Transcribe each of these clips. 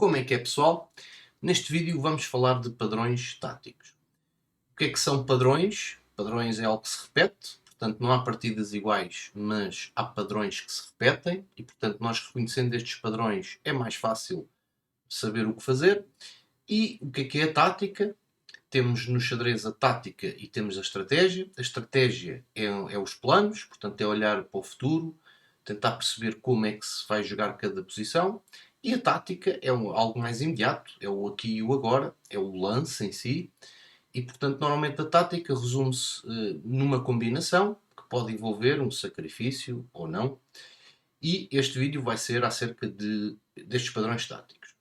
Como é que é, pessoal? Neste vídeo vamos falar de padrões táticos. O que é que são padrões? Padrões é algo que se repete, portanto não há partidas iguais, mas há padrões que se repetem e, portanto, nós reconhecendo estes padrões é mais fácil saber o que fazer. E o que é a tática? Temos no xadrez a tática e temos a estratégia. A estratégia é os planos, portanto é olhar para o futuro, tentar perceber como é que se vai jogar cada posição. E a tática é algo mais imediato, é o aqui e o agora, é o lance em si. E, portanto, normalmente a tática resume-se numa combinação que pode envolver um sacrifício ou não. E este vídeo vai ser acerca destes padrões táticos.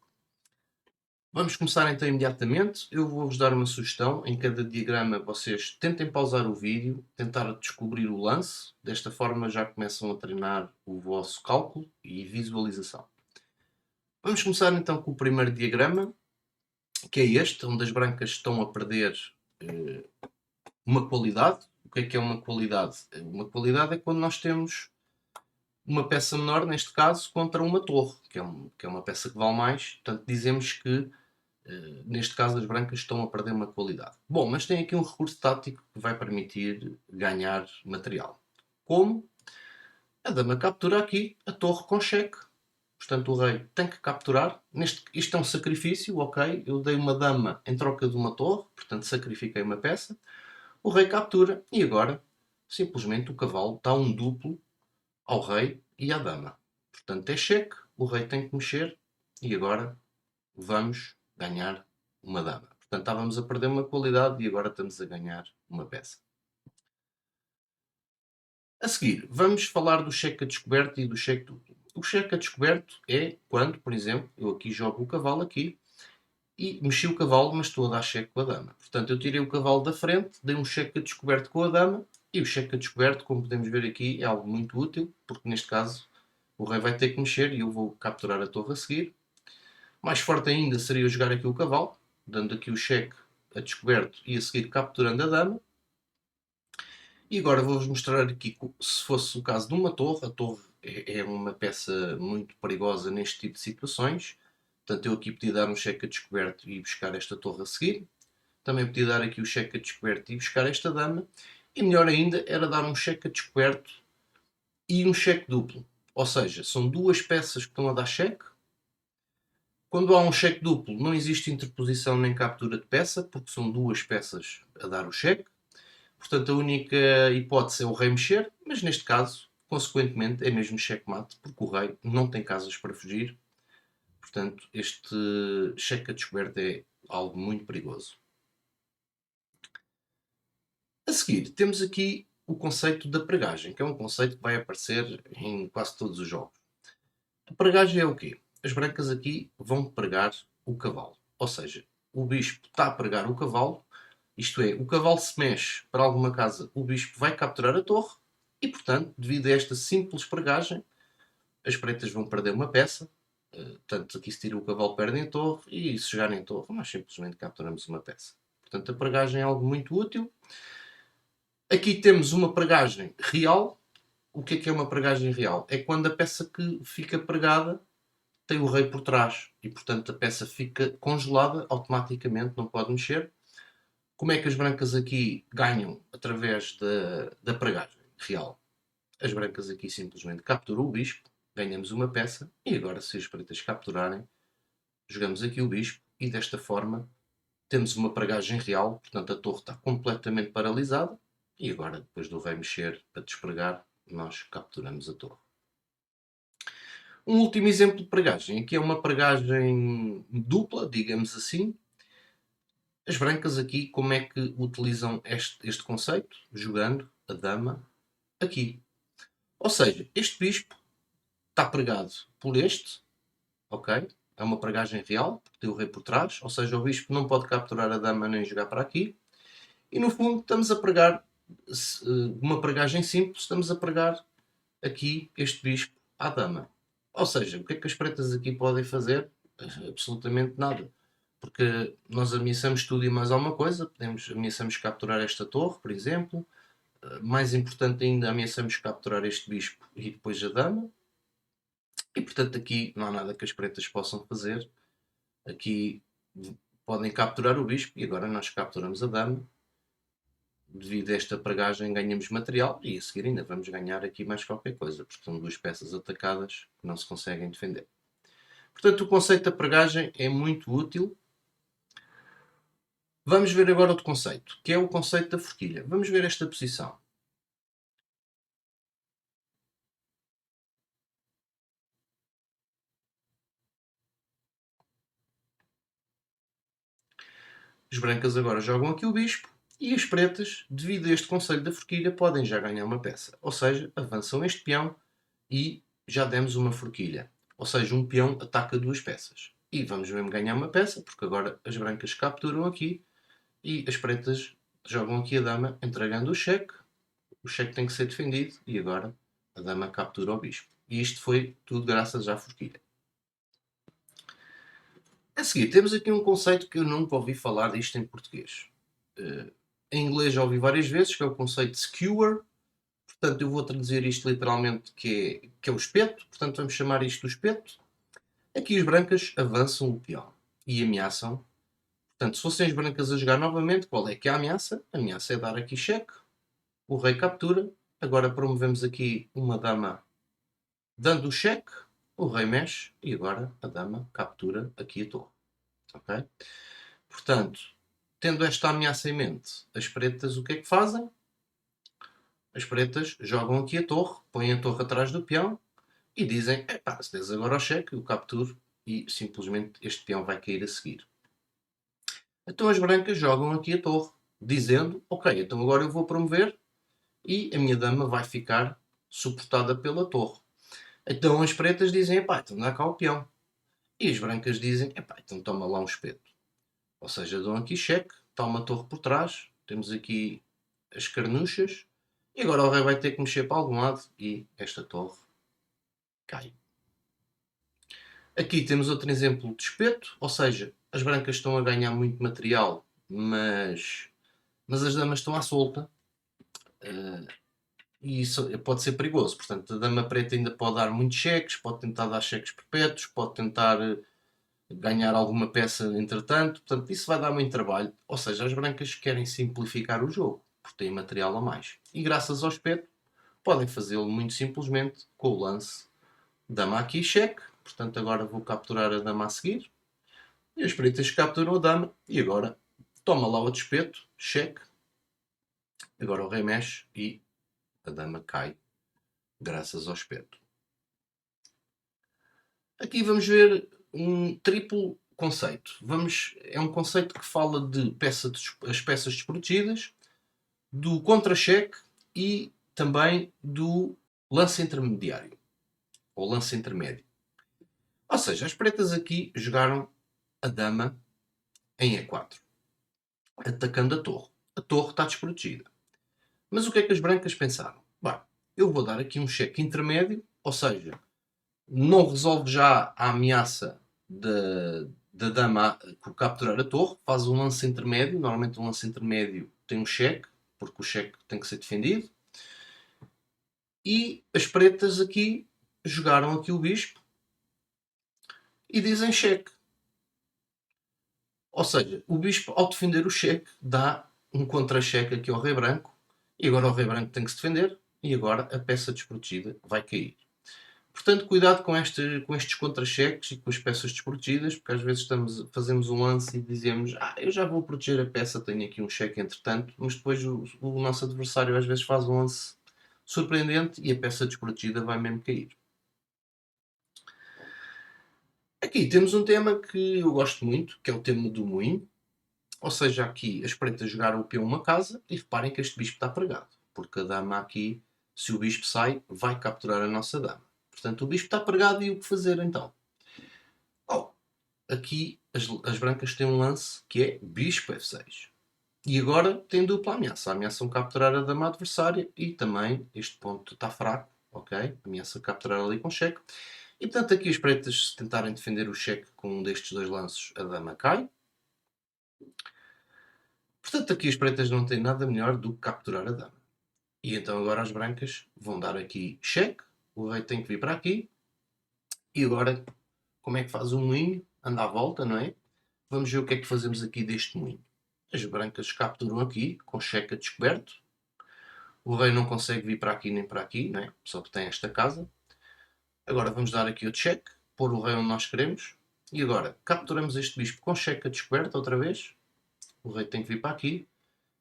Vamos começar então imediatamente. Eu vou-vos dar uma sugestão. Em cada diagrama vocês tentem pausar o vídeo, tentar descobrir o lance. Desta forma já começam a treinar o vosso cálculo e visualização. Vamos começar então com o primeiro diagrama, que é este, onde as brancas estão a perder uma qualidade. O que é uma qualidade? Uma qualidade é quando nós temos uma peça menor, neste caso, contra uma torre, que é uma peça que vale mais. Portanto, dizemos que neste caso as brancas estão a perder uma qualidade. Bom, mas tem aqui um recurso tático que vai permitir ganhar material. Como? A dama captura aqui a torre com cheque. Portanto, o rei tem que capturar. Isto é um sacrifício, ok? Eu dei uma dama em troca de uma torre, portanto sacrifiquei uma peça. O rei captura e agora, simplesmente, o cavalo dá um duplo ao rei e à dama. Portanto, é cheque, o rei tem que mexer e agora vamos ganhar uma dama. Portanto, estávamos a perder uma qualidade e agora estamos a ganhar uma peça. A seguir, vamos falar do cheque a descoberto e do cheque duplo. O cheque a descoberto é quando, por exemplo, eu aqui jogo o cavalo aqui e mexi o cavalo, mas estou a dar cheque com a dama. Portanto, eu tirei o cavalo da frente, dei um cheque a descoberto com a dama e o cheque a descoberto, como podemos ver aqui, é algo muito útil, porque neste caso o rei vai ter que mexer e eu vou capturar a torre a seguir. Mais forte ainda seria eu jogar aqui o cavalo, dando aqui o cheque a descoberto e a seguir capturando a dama. E agora vou-vos mostrar aqui, se fosse o caso de uma torre, a torre é uma peça muito perigosa neste tipo de situações. Portanto, eu aqui podia dar um cheque a descoberto e buscar esta torre a seguir. Também podia dar aqui o cheque a descoberto e buscar esta dama. E melhor ainda era dar um cheque a descoberto e um cheque duplo. Ou seja, são duas peças que estão a dar cheque. Quando há um cheque duplo, não existe interposição nem captura de peça, porque são duas peças a dar o cheque. Portanto, a única hipótese é o rei mexer, mas neste caso, consequentemente, é mesmo checkmate, porque o rei não tem casas para fugir. Portanto, este cheque a descoberta é algo muito perigoso. A seguir, temos aqui o conceito da pregagem, que é um conceito que vai aparecer em quase todos os jogos. A pregagem é o quê? As brancas aqui vão pregar o cavalo. Ou seja, o bispo está a pregar o cavalo, isto é, o cavalo se mexe para alguma casa, o bispo vai capturar a torre e, portanto, devido a esta simples pregagem, as pretas vão perder uma peça. Tanto aqui se tira o cavalo, perdem a torre e se chegarem a torre, nós simplesmente capturamos uma peça. Portanto, a pregagem é algo muito útil. Aqui temos uma pregagem real. O que é uma pregagem real? É quando a peça que fica pregada tem o rei por trás e, portanto, a peça fica congelada automaticamente, não pode mexer. Como é que as brancas aqui ganham através da pregagem real? As brancas aqui simplesmente capturam o bispo, ganhamos uma peça e agora, se as pretas capturarem, jogamos aqui o bispo e desta forma temos uma pregagem real, portanto a torre está completamente paralisada e agora, depois do rei mexer para despregar, nós capturamos a torre. Um último exemplo de pregagem, aqui é uma pregagem dupla, digamos assim. As brancas aqui, como é que utilizam este conceito? Jogando a dama aqui. Ou seja, este bispo está pregado por este, ok? É uma pregagem real, porque tem o rei por trás, ou seja, o bispo não pode capturar a dama nem jogar para aqui. E no fundo estamos a pregar, uma pregagem simples, estamos a pregar aqui este bispo à dama. Ou seja, o que é que as pretas aqui podem fazer? Absolutamente nada. Porque nós ameaçamos tudo e mais alguma coisa. Ameaçamos capturar esta torre, por exemplo. Mais importante ainda, ameaçamos capturar este bispo e depois a dama. E portanto aqui não há nada que as pretas possam fazer. Aqui podem capturar o bispo e agora nós capturamos a dama. Devido a esta pregagem ganhamos material e a seguir ainda vamos ganhar aqui mais qualquer coisa, porque são duas peças atacadas que não se conseguem defender. Portanto, o conceito da pregagem é muito útil. Vamos ver agora outro conceito, que é o conceito da forquilha. Vamos ver esta posição. As brancas agora jogam aqui o bispo e as pretas, devido a este conceito da forquilha, podem já ganhar uma peça. Ou seja, avançam este peão e já demos uma forquilha. Ou seja, um peão ataca duas peças. E vamos mesmo ganhar uma peça, porque agora as brancas capturam aqui e as pretas jogam aqui a dama, entregando o cheque. O cheque tem que ser defendido e agora a dama captura o bispo. E isto foi tudo graças à forquilha. A seguir, temos aqui um conceito que eu nunca ouvi falar disto em português. Em inglês já ouvi várias vezes, que é o conceito de skewer. Portanto, eu vou traduzir isto literalmente, que é o espeto. Portanto, vamos chamar isto do espeto. Aqui as brancas avançam o peão e ameaçam. Portanto, se fossem as brancas a jogar novamente, qual é que é a ameaça? A ameaça é dar aqui cheque. O rei captura. Agora promovemos aqui uma dama dando o cheque. O rei mexe e agora a dama captura aqui a torre. Ok? Portanto, tendo esta ameaça em mente, as pretas o que é que fazem? As pretas jogam aqui a torre, põem a torre atrás do peão e dizem: epá, se des agora o cheque, eu capturo e simplesmente este peão vai cair a seguir. Então as brancas jogam aqui a torre, dizendo: ok, então agora eu vou promover e a minha dama vai ficar suportada pela torre. Então as pretas dizem: epá, então dá cá o peão. E as brancas dizem: epá, então toma lá um espeto. Ou seja, dão aqui cheque, está uma torre por trás, temos aqui as carnuchas, e agora o rei vai ter que mexer para algum lado e esta torre cai. Aqui temos outro exemplo de espeto, ou seja, as brancas estão a ganhar muito material, mas as damas estão à solta, e isso pode ser perigoso. Portanto, a dama preta ainda pode dar muitos cheques, pode tentar dar cheques perpétuos, pode tentar ganhar alguma peça entretanto. Portanto, isso vai dar muito trabalho. Ou seja, as brancas querem simplificar o jogo, porque têm material a mais. E graças ao espeto, podem fazê-lo muito simplesmente com o lance dama aqui cheque. Portanto, agora vou capturar a dama a seguir. E as pretas capturam a dama. E agora, toma lá outro espeto, cheque. Agora o rei mexe e a dama cai, graças ao espeto. Aqui vamos ver um triplo conceito. É um conceito que fala de as peças desprotegidas, do contra-cheque e também do lance intermediário, ou lance intermédio. Ou seja, as pretas aqui jogaram a dama em E4, atacando a torre. A torre está desprotegida. Mas o que é que as brancas pensaram? Bem, eu vou dar aqui um cheque intermédio, ou seja, não resolve já a ameaça da dama por capturar a torre, faz um lance intermédio. Normalmente um lance intermédio tem um cheque, porque o cheque tem que ser defendido. E as pretas aqui jogaram aqui o bispo e dizem cheque. Ou seja, o bispo, ao defender o cheque, dá um contra-cheque aqui ao rei branco. E agora o rei branco tem que se defender. E agora a peça desprotegida vai cair. Portanto, cuidado com estes contra-cheques e com as peças desprotegidas, porque às vezes fazemos um lance e dizemos: eu já vou proteger a peça, tenho aqui um cheque entretanto, mas depois o nosso adversário às vezes faz um lance surpreendente e a peça desprotegida vai mesmo cair. Aqui temos um tema que eu gosto muito, que é o tema do moinho. Ou seja, aqui as pretas jogaram o peão uma casa e reparem que este bispo está pregado, porque a dama aqui, se o bispo sai, vai capturar a nossa dama. Portanto, o bispo está pregado e o que fazer então? Aqui as brancas têm um lance que é bispo F6. E agora tem dupla ameaça. Ameaçam capturar a dama adversária e também este ponto está fraco, ok? Ameaça capturar ali com cheque. E portanto aqui as pretas, se tentarem defender o cheque com um destes dois lances, a dama cai. Portanto aqui as pretas não têm nada melhor do que capturar a dama. E então agora as brancas vão dar aqui cheque. O rei tem que vir para aqui. E agora, como é que faz o moinho? anda à volta, não é? Vamos ver o que é que fazemos aqui deste moinho. As brancas capturam aqui, com cheque a descoberto. O rei não consegue vir para aqui nem para aqui, não é? Só que tem esta casa. Agora vamos dar aqui o cheque, pôr o rei onde nós queremos. E agora capturamos este bispo com cheque a descoberto outra vez. O rei tem que vir para aqui.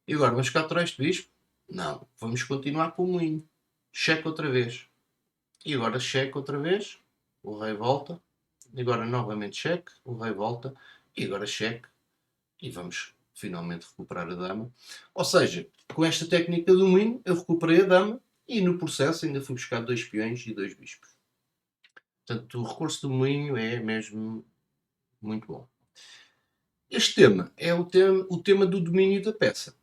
E agora vamos capturar este bispo? Não, vamos continuar com o moinho. Cheque outra vez. E agora cheque outra vez. O rei volta. E agora novamente cheque. O rei volta. E agora cheque. E vamos finalmente recuperar a dama. Ou seja, com esta técnica do moinho, eu recuperei a dama e no processo ainda fui buscar 2 peões e 2 bispos. Portanto, o recurso do moinho é mesmo muito bom. Este tema é o tema do domínio da peça.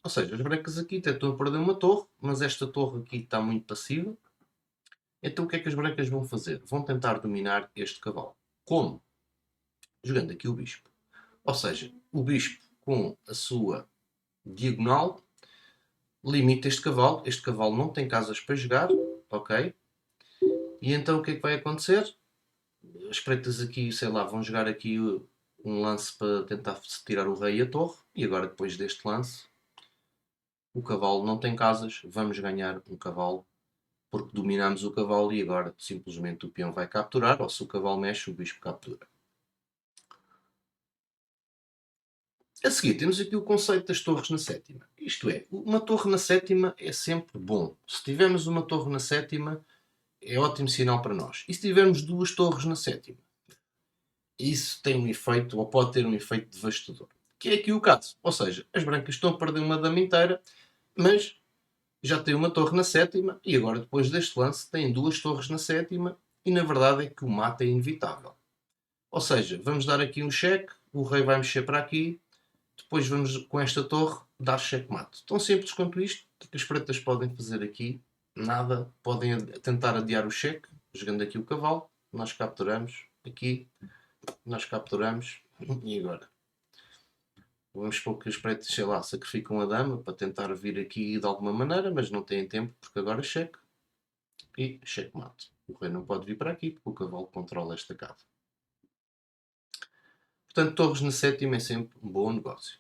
Ou seja, as brancas aqui tentam perder uma torre, mas esta torre aqui está muito passiva. Então o que é que as brancas vão fazer? Vão tentar dominar este cavalo. Como? Jogando aqui o bispo. Ou seja, o bispo com a sua diagonal limita este cavalo. Este cavalo não tem casas para jogar, ok? E então o que é que vai acontecer? As pretas aqui, sei lá, vão jogar aqui um lance para tentar tirar o rei e a torre. E agora depois deste lance, o cavalo não tem casas, vamos ganhar um cavalo porque dominamos o cavalo e agora simplesmente o peão vai capturar, ou se o cavalo mexe, o bispo captura. A seguir, temos aqui o conceito das torres na sétima. Isto é, uma torre na sétima é sempre bom. Se tivermos uma torre na sétima, é ótimo sinal para nós. E se tivermos 2 torres na sétima? Isso tem um efeito, ou pode ter um efeito devastador. Que é aqui o caso. Ou seja, as brancas estão a perder uma dama inteira, mas já tem uma torre na sétima e agora depois deste lance têm 2 torres na sétima e na verdade é que o mate é inevitável. Ou seja, vamos dar aqui um cheque, o rei vai mexer para aqui, depois vamos com esta torre dar cheque-mate. Tão simples quanto isto, o que as pretas podem fazer aqui? Nada, podem tentar adiar o cheque, jogando aqui o cavalo, nós capturamos, aqui, nós capturamos, e agora? Vamos supor que os pretos, sei lá, sacrificam a dama para tentar vir aqui de alguma maneira, mas não têm tempo porque agora cheque. E cheque-mate. O rei não pode vir para aqui porque o cavalo controla esta casa. Portanto, torres na sétima é sempre um bom negócio.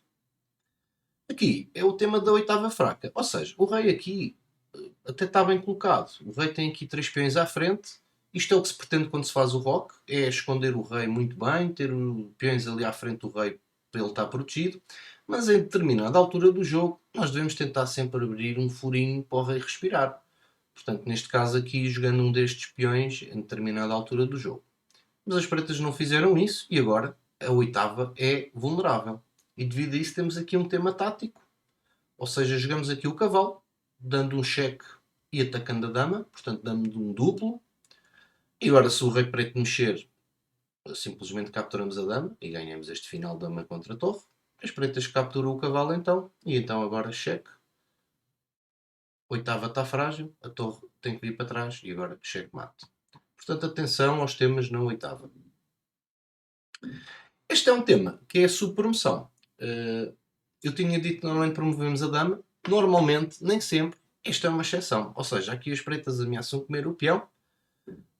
Aqui é o tema da oitava fraca. Ou seja, o rei aqui até está bem colocado. O rei tem aqui 3 peões à frente. Isto é o que se pretende quando se faz o roque. É esconder o rei muito bem, ter os peões ali à frente do rei para ele estar protegido. Mas em determinada altura do jogo, nós devemos tentar sempre abrir um furinho para o rei respirar. Portanto, neste caso aqui, jogando um destes peões em determinada altura do jogo. Mas as pretas não fizeram isso e agora a oitava é vulnerável. E devido a isso temos aqui um tema tático. Ou seja, jogamos aqui o cavalo, dando um cheque e atacando a dama. Portanto, damos um duplo. E agora se o rei preto mexer, simplesmente capturamos a dama e ganhamos este final dama contra torre. As pretas capturam o cavalo então. E então agora cheque. Oitava está frágil, a torre tem que vir para trás e agora cheque-mate. Portanto, atenção aos temas na oitava. Este é um tema que é a subpromoção. Eu tinha dito que normalmente promovemos a dama. Normalmente, nem sempre, esta é uma exceção. Ou seja, aqui as pretas ameaçam comer o peão.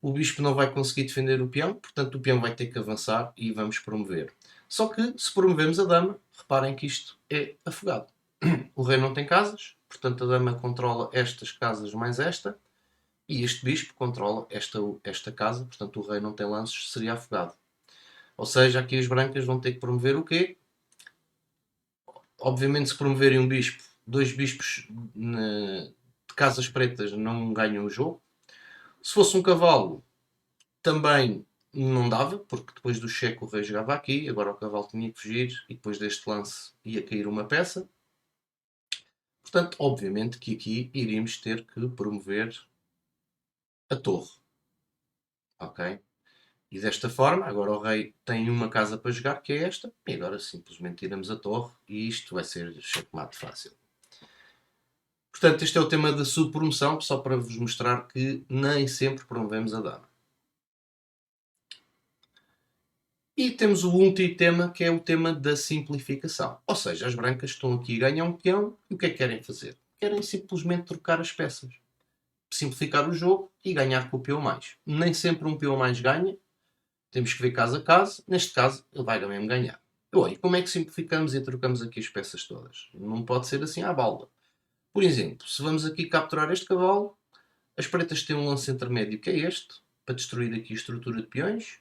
O bispo não vai conseguir defender o peão, portanto o peão vai ter que avançar e vamos promover. Só que, se promovemos a dama, reparem que isto é afogado. O rei não tem casas, portanto a dama controla estas casas mais esta. E este bispo controla esta casa, portanto o rei não tem lances, seria afogado. Ou seja, aqui as brancas vão ter que promover o quê? Obviamente, se promoverem um bispo, 2 bispos de casas pretas não ganham o jogo. Se fosse um cavalo, também não dava, porque depois do cheque o rei jogava aqui, agora o cavalo tinha que fugir e depois deste lance ia cair uma peça. Portanto, obviamente que aqui iríamos ter que promover a torre. Ok? E desta forma, agora o rei tem uma casa para jogar, que é esta, e agora simplesmente tiramos a torre e isto vai ser checkmate fácil. Portanto, este é o tema da subpromoção, só para vos mostrar que nem sempre promovemos a dama. E temos o último tema, que é o tema da simplificação. Ou seja, as brancas estão aqui a ganhar um peão e o que é que querem fazer? Querem simplesmente trocar as peças. Simplificar o jogo e ganhar com o peão mais. Nem sempre um peão mais ganha. Temos que ver caso a caso. Neste caso, ele vai mesmo ganhar. E como é que simplificamos e trocamos aqui as peças todas? Não pode ser assim à balda. Por exemplo, se vamos aqui capturar este cavalo, as pretas têm um lance intermédio que é este, para destruir aqui a estrutura de peões.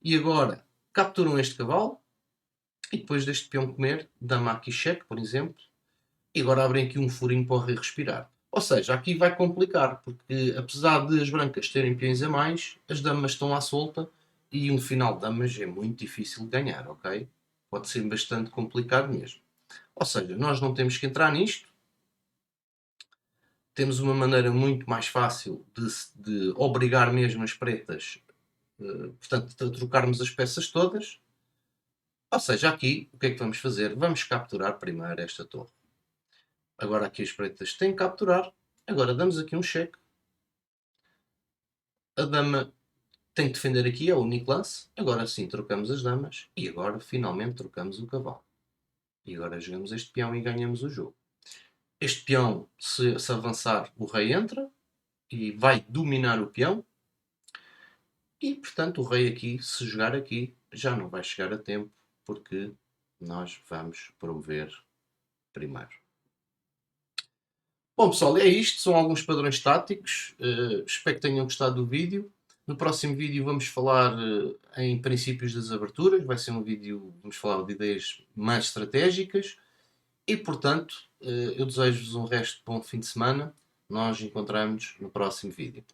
E agora capturam este cavalo, e depois deste peão comer, dama aqui cheque, por exemplo, e agora abrem aqui um furinho para o rei respirar. Ou seja, aqui vai complicar, porque apesar de as brancas terem peões a mais, as damas estão à solta e um final de damas é muito difícil de ganhar, ok? Pode ser bastante complicado mesmo. Ou seja, nós não temos que entrar nisto. Temos uma maneira muito mais fácil de obrigar mesmo as pretas, portanto, a trocarmos as peças todas. Ou seja, aqui, o que é que vamos fazer? Vamos capturar primeiro esta torre. Agora aqui as pretas têm que capturar. Agora damos aqui um cheque. A dama tem que defender aqui, é o único lance. Agora sim, trocamos as damas. E agora, finalmente, trocamos o cavalo. E agora jogamos este peão e ganhamos o jogo. Este peão, se avançar, o rei entra. E vai dominar o peão. E, portanto, o rei aqui, se jogar aqui, já não vai chegar a tempo. Porque nós vamos promover primeiro. Bom pessoal, é isto, são alguns padrões táticos, espero que tenham gostado do vídeo. No próximo vídeo vamos falar em princípios das aberturas, vai ser um vídeo, vamos falar de ideias mais estratégicas e portanto eu desejo-vos um resto de bom fim de semana, nós encontramos no próximo vídeo.